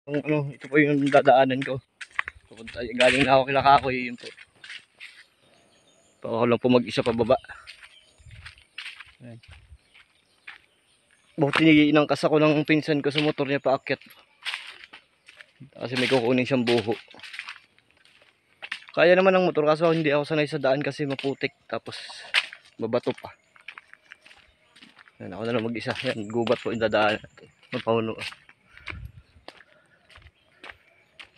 Ito po yung dadaanan ko. Pupunta, galing na ako kila Kakoy, yun po. Ako lang po mag-isa pababa. Ayan. Buti inangkas ako ng pinsan ko sa motor niya paakyat. Kasi may kukunin siyang buho. Kaya naman ng motor kaso hindi ako sanay sa daan kasi maputik. Tapos babato pa. Ayan, ako na lang mag-isa. Yan, gubat po yung dadaanan. Mapahuno.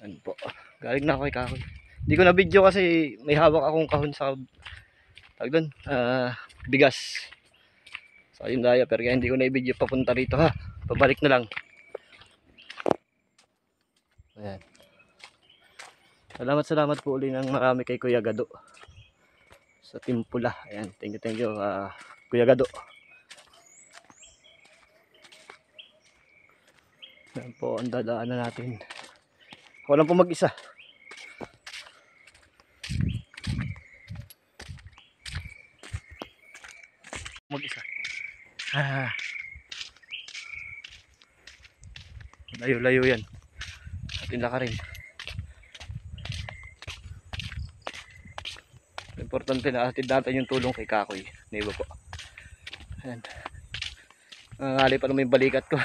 Ayan po. Galing na ako kay Kakoy. Hindi ko na video kasi may hawak akong kahon sa doon, bigas. So yung diaper kaya hindi ko na i-video papunta rito ha. Pabalik na lang. Ayan. Salamat po uli ng marami kay Kuya Gado sa Timpula. Ayan, thank you Kuya Gado. Ayan po ang dadaanan natin. Ako lang po mag-isa. Mag-isa. Layo-layo yan. Atin laka rin. Importante na atid natin yung tulong kay Kakoy. Naiba po. Ayan. Nangangali pa naman yung balikat ko.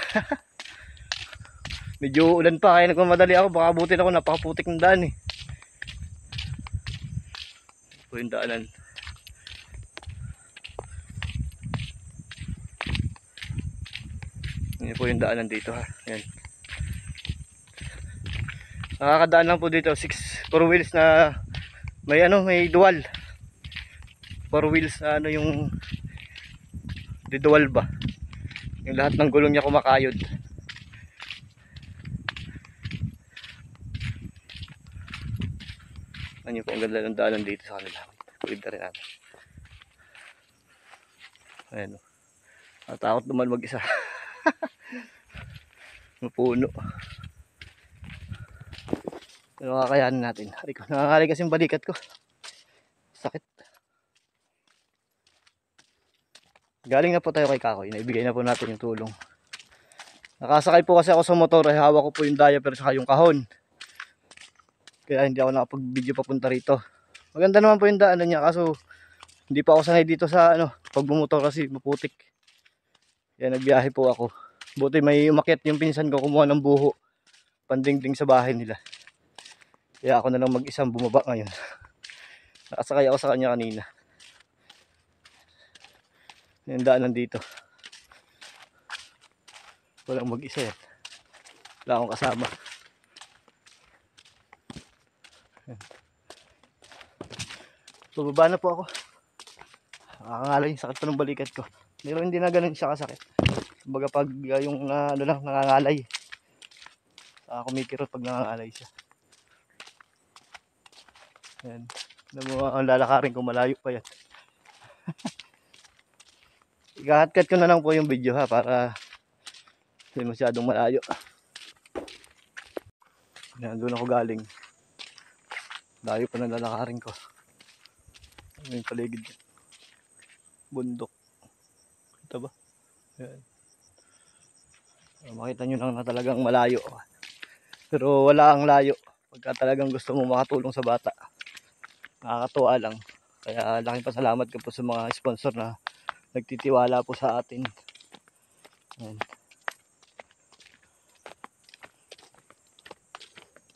Medyo ulan pa kaya nagmamadali ako. Baka abutin ako, napakaputik ng daan eh. Ito yung daanan. Yan po yung daanan dito ha. Ayan. Nakakadaan lang po dito 4 wheels na may dual. 4 wheels na yung dual ba. Yung lahat ng gulong niya kumakayod. Ano po ang ganda ng daanan dito sa kanila. Kulit na rin natin. Ayan o. Natakot naman mag-isa. Mapuno. Pero kakayanin natin. Nakakali kasi yung balikat ko. Sakit. Galing na po tayo kay Kakoy. Naibigay na po natin yung tulong. Nakasakay po kasi ako sa motor. Hawak ko po yung diaper saka yung kahon. Kaya hindi ako nakapag-video papunta rito. Maganda naman po yung daanan niya. Kaso hindi pa ako sanay dito sa pag bumotor kasi maputik. Kaya nagbiyahe po ako. Buti may umakyat yung pinsan ko kumuha ng buho. Pandingding sa bahay nila. Kaya ako na lang mag-isang bumaba ngayon. Nakasakay ako sa kanya kanina. Yung daanan dito. Walang mag-isa yan. Wala akong kasama. So baba na po ako. Nakakangalay yung sakit pa ng balikat ko. Pero hindi na ganun siya kasakit. Kumbaga pag yung nangangalay. Kumikirot pag nangangalay siya. Ayan. Ang lalakarin ko malayo pa yan. Ikahatkat ko na lang po yung video ha para hindi masyadong malayo. Ayan, doon ako galing. Layo pa ng lalakarin ko. Ano yung paligid niya? Bundok. Kita ba? Ayan. Makita nyo lang na talagang malayo. Pero wala ang layo. Pagka talagang gusto mo makatulong sa bata. Nakakatuwa lang. Kaya laking pasalamat ko po sa mga sponsor na nagtitiwala po sa atin. Ayan.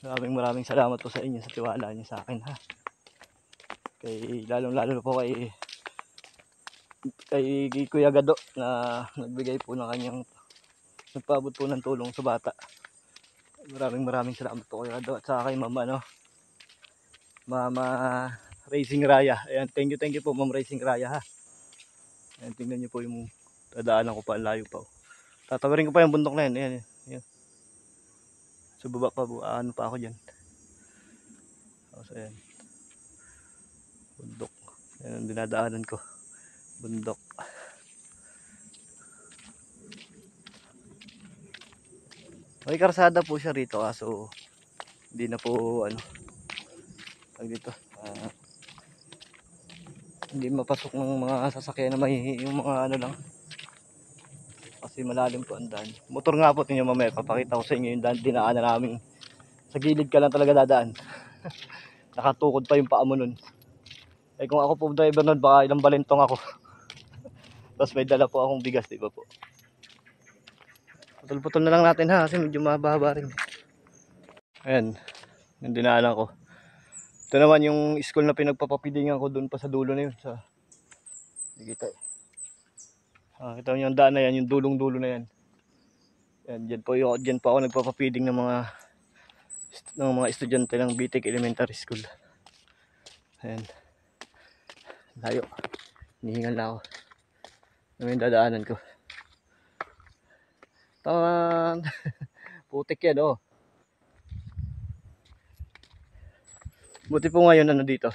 Maraming salamat po sa inyo sa tiwala niyo sa akin ha. Lalong-lalo po kay Kuya Gado na nagbigay po ng kanyang nagpaabot po ng tulong sa bata. Maraming salamat po Kuya Gado at saka kay Mama Mama Racing Raya. Ayan, thank you po Ma'am Racing Raya ha. Ayan, tingnan niyo po yung dadaanan ko pa, layo pa. Tatawarin ko pa yung bundok na yan. Ayan, ayan. So baba pa, ano pa ako dyan. So ayan. Bundok. Ayan ang dinadaanan ko. Bundok. May karsada po siya rito kaso hindi na po dito. Hindi mapasok ng mga sasakyan na may yung mga lang Kasi malalim po ang daan. Motor nga po, tingnan mamaya, papakita ko sa inyo yung daan, dinaanan namin. Sa gilid ka lang talaga dadaan. Nakatukod pa yung paa mo nun. Eh kung ako po driver nun, baka ilang balentong ako. Tapos may dala po akong bigas, di ba po? Putol-putol na lang natin ha, kasi medyo mahaba rin. Ayan, yung dinaanan ko. Ito naman yung school na pinagpapapidingan ko doon pa sa dulo na yun. Hindi kita eh. Kita nyo yung daan na yan, yung dulong-dulo na yan. Yan, dyan po ako nagpapapiding ng mga estudyante ng BTEC Elementary School. Ayan. Layo. Hinihingal na ako. Ano yung dadaanan ko. Taman! Putik yan oh. Buti po ngayon ano dito.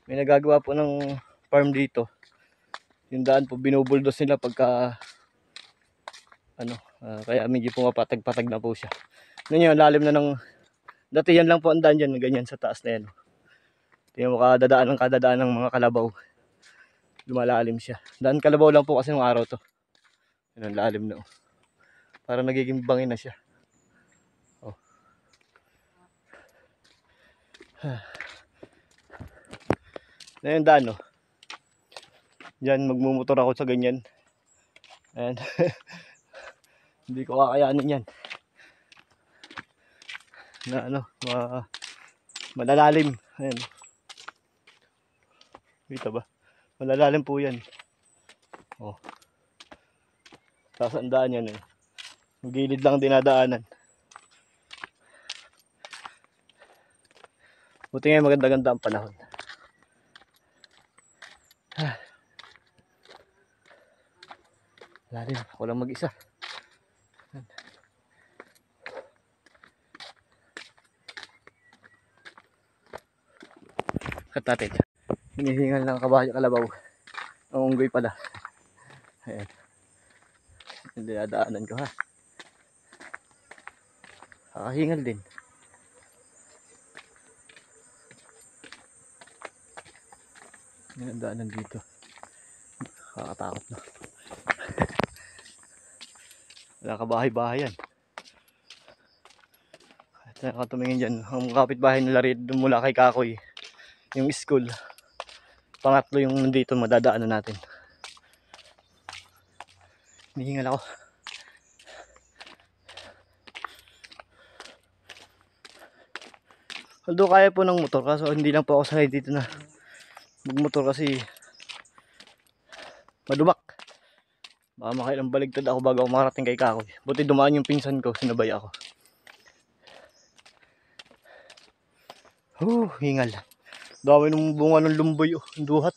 May nagagawa po ng farm dito. Yung daan po binubuldos nila pagka kaya medyo pumapatag-patag na po siya. Ngayon lalim na ng dati yan lang po ang daan dyan, ganyan sa taas na yan. Tingnan mo kadadaan ng mga kalabaw. Lumalalim siya. Daan kalabaw lang po kasi nung araw to. Yan ang lalim na oh. Parang nagiging bangin na siya. Oh. Na yung daan oh. Diyan magmumotor ako sa ganyan. Ayan. Hindi ko kakayanin yan. Na malalalim. Ayan. Dito ba? Malalalim po yan. Oh. Sasandaan yan eh. Gilid lang dinadaanan. Buti nga maganda-ganda ang panahon. Lalim, ako lang mag-isa. Kat natin. Hinihingal ng kabayo kalabaw. Ang unggoy pala. Ayan. Hindi nadaanan ko ha. Kakahingal din. Yan ang daanan dito. Kakatakot na. Wala kabahay-bahay yan. Kahit na tumingin dyan. Ang kapitbahay nila rin mula kay Kakoy. Yung school. Pangatlo yung nandito madadaanan natin. Hinihingal ako. Although kaya po ng motor kaso hindi lang po ako sanay dito na magmotor kasi madumak. Baka makailang baligtad ako bago ako makarating kay Kakoy. Buti dumaan yung pinsan ko, sinabay ako. Hingal. Dami ng bunga ng lumboy oh, duhat.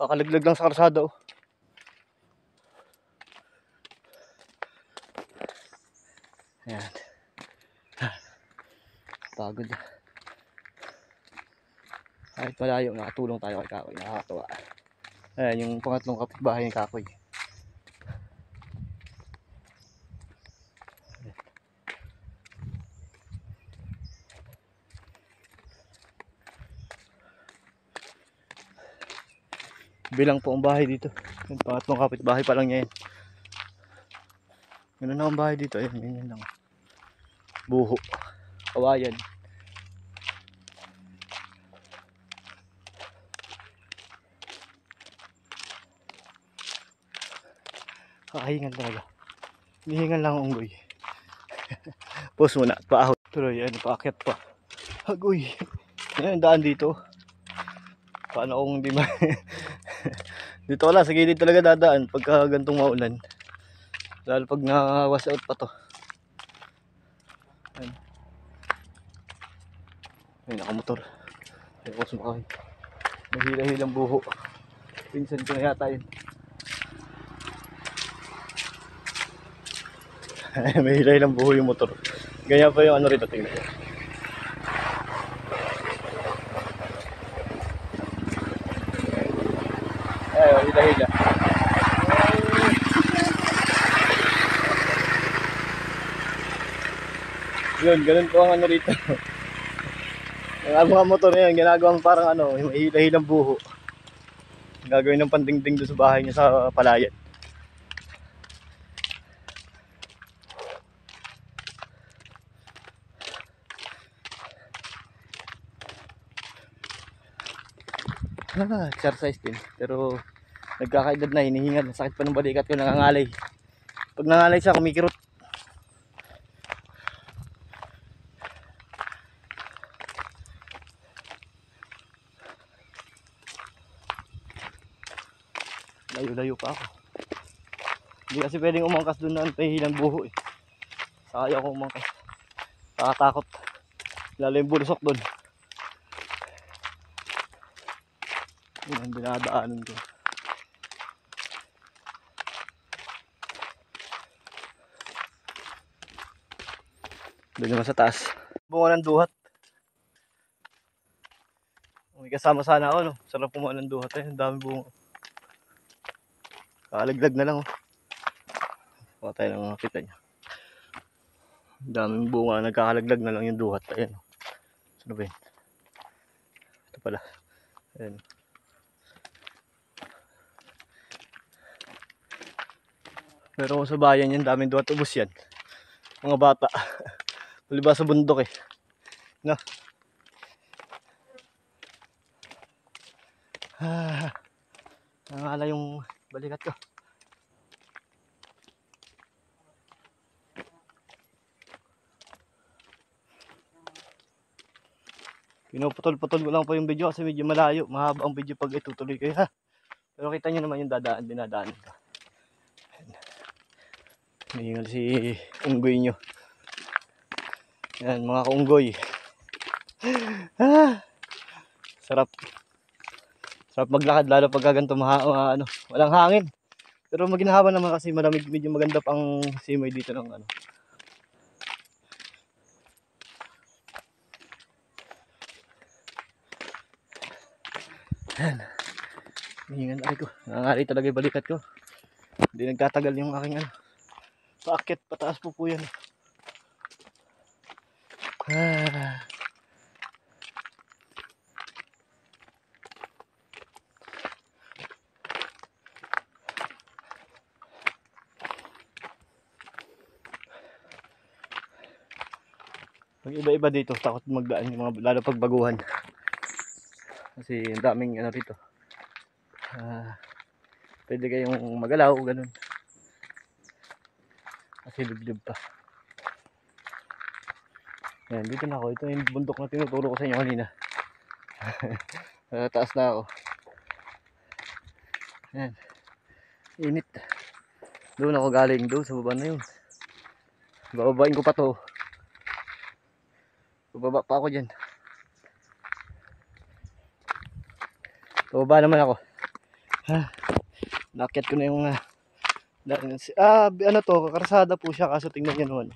Kakalaglag lang sa karsada oh. Ayan. Pagod. Kahit malayo, nakatulong tayo kay Kakoy. Nakakatawa. Ayan, yung pangatlong kapitbahay ni Kakoy. Bilang po ang bahay dito. Yung pangatlong kapitbahay pa lang niya yan. Ganun na ang bahay dito. Ayan, ganyan lang. Buho. Kawayan. Kakahingan talaga. Hinihingan lang ang unggoy. Pause muna. Paahot. Tuloy. Ano, paakyat pa. Agoy. Ayan, daan dito. Paano kung hindi dito wala, sa gilid talaga dadaan pagka gantong maulan. Lalo pag na-wash out pa to. Ayan. Ay, nakamotor. Ay, ako sumakay. Mahila-hilang buho. Pinsan ko na yata yun. Mahila-hilang buho yung motor. Ganyan pa yung ano rito, tingnan ko. Ay, hila-hila. Yun, ganun po ang ano rito. Ang mga motor na yun, ginagawang parang ano, yung hila-hilang buho. Gagawin ng pandingding doon sa bahay niya sa palayan. exercise din. Pero nagkakaedad na, hinihingal. Sakit pa ng balikat ko, nangangalay. Pag nangangalay siya, kumikirot. Layo-layo pa ako. Hindi kasi pwedeng umangkas doon na pahihilang buho eh. Saka ayaw ko umangkas. Nakatakot. Lalo yung bulusok doon. Yun ang dinadaanan ko. Doon naman sa taas. Bunga ng duhat. May kasama sana ako, no? Sarap kumuha ng duhat eh. Ang dami bunga. Kakalaglag na lang, oh. Baka tayo lang makakita niya. Ang daming bunga. Nagkakalaglag na lang yung duhat. Ayan, oh. Saan ba yun? Ito pala. Ayan. Pero kung sa bayan yan, daming duhat. Ubus yan. Mga bata. Maliba sa bundok eh. No? Nangala yung balikat ko. Pinuputol-putol ko lang po yung video kasi medyo malayo. Mahaba ang video pag itutuloy kayo, ha. Pero kita nyo naman yung dinadaan ko. Hingal si unggoy nyo. Yan mga kaunggoy. Sarap. Sarap maglakad lalo pag ganito walang hangin. Pero maginhawa naman kasi malamig, medyo maganda pang simoy dito ng ano. Yan. Hingal ari ko. Nangangali talaga yung balikat ko. Hindi nagtatagal yung aking ano. Paakyat pataas po yan. Pag iba-iba dito, takot magdaan yung mga lalo pag baguhan. Kasi ang daming ano rito. Pwede kayong magalaw, ganun. Kasi liblib pa. Yan, dito na ako. Ito yung bundok na tinuturo ko sa inyo kanina. Taas na ako. Yan. Init. Doon ako galing doon sa baba na yun. Bababain ko pa to. Bababa pa ako dyan. Bababa naman ako. Nakit ko na yung ano to, karsada po siya kaso tingnan niyo naman.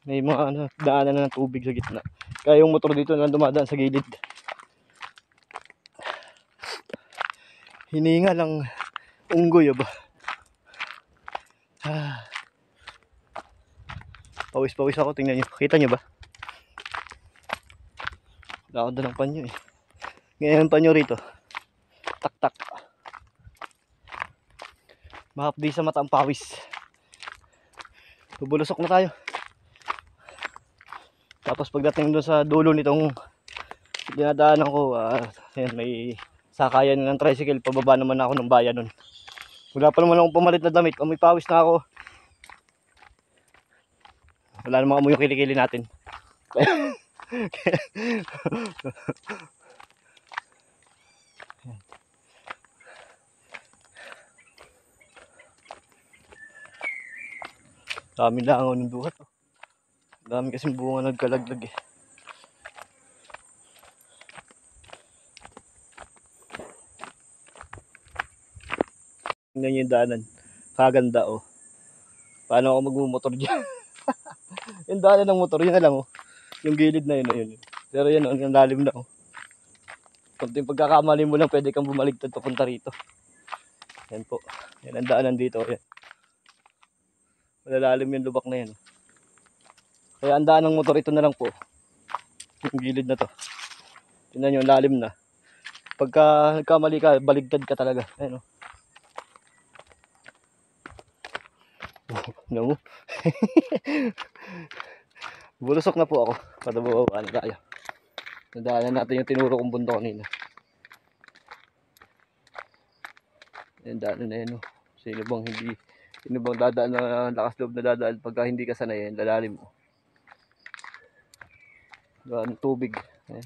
May mga daanan na ng tubig sa gitna. Kaya yung motor dito na dumadaan sa gilid. Hininga lang unggoy ba. Pawis-pawis ako, tingnan niyo. Kita niyo ba? Wala ako dalang panyo eh. Ngayon panyo rito. Tak-tak. Mahapdi sa mata ang pawis. Bubulusok na tayo. Tapos pagdating doon sa dulo nitong dinadaanan ko, ayan, may sakayan ng tricycle. Pababa naman ako ng bayan nun. Wala pa naman akong pamalit na damit. May pawis na ako. Wala namang amoy yung kilikili natin. Dami lang ng duhat. Dami kasing bunga nagkalaglag eh. Tingnan nyo yung daanan. Kaganda oh. Paano ako magmumotor dyan? Yung daanan ng motor, yun na lang oh. Yung gilid na yun. Pero yan oh, yung lalim na oh. Kunting pagkakamali mo lang, pwede kang bumaligtad papunta rito. Yan po. Yan ang daanan dito. Yan. Malalalim yung lubak na yan. Kaya ang daan ng motor ito na lang po. Yung gilid na to. Tingnan nyo, lalim na. Pagka nagkamali ka, baligtad ka talaga. Ayan o. No. Bulusok na po ako. Patabawaan tayo. Nadaanan natin yung tinuro kong bundok kanina. Yung daanan na yun, oh. Sino bang dadaan na lakas loob na dadaan pagka hindi ka sanay, lalalim mo. Daan tubig. Ayan.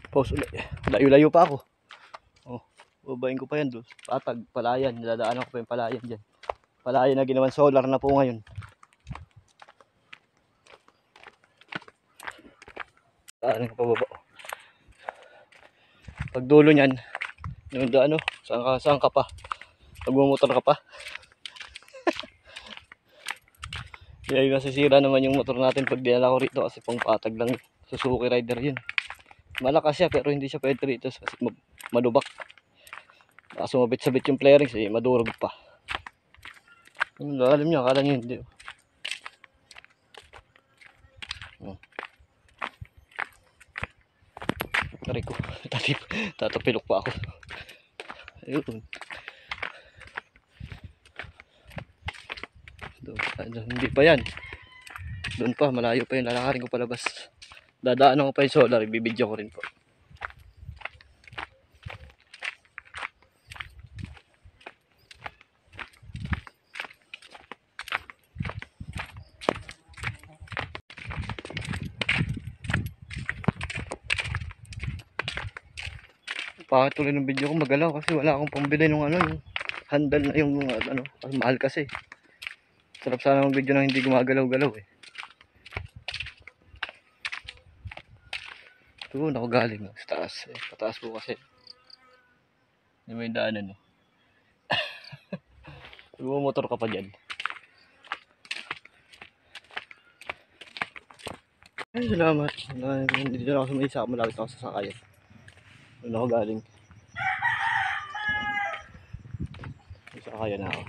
Pause ulit. Layo-layo pa ako. Oh, babayin ko pa yan doon. Patag, palayan. Niladaanan ko pa yung palayan dyan. Palayan na ginawan solar na po ngayon. Daanan ko pa baba. Pag dulo niyan, yung ano, saan ka pa? Magmumotor ka pa? Kaya yung nasisira naman yung motor natin pag dinala ko rito kasi pang patag lang. Suzuki Rider yun. Malakas siya pero hindi siya pwede rito kasi malubak. Baka sumabit-sabit yung flarings madurog pa. Alam niya, akala niya hindi. Aray ko, tatapilok pa ako. Ayun. Hindi pa yan. Doon pa, malayo pa yun. Lalakarin ko palabas. Dadaanan ko pa yung solar, ibibidyo ko rin po. Bakit tuloy ng video ko magalaw kasi wala akong pambili ng ano, yung handle na yung ano, mahal kasi. Sarap sana ng video na hindi gumagalaw-galaw eh. Doon ako galing sa taas. Pataas po kasi. Hindi may daanan eh. Motor ka pa dyan. Ay, salamat. Dito na ako sa may isa. Malapit ako sa sakayan. Doon ako galing. Sa sakayan na ako.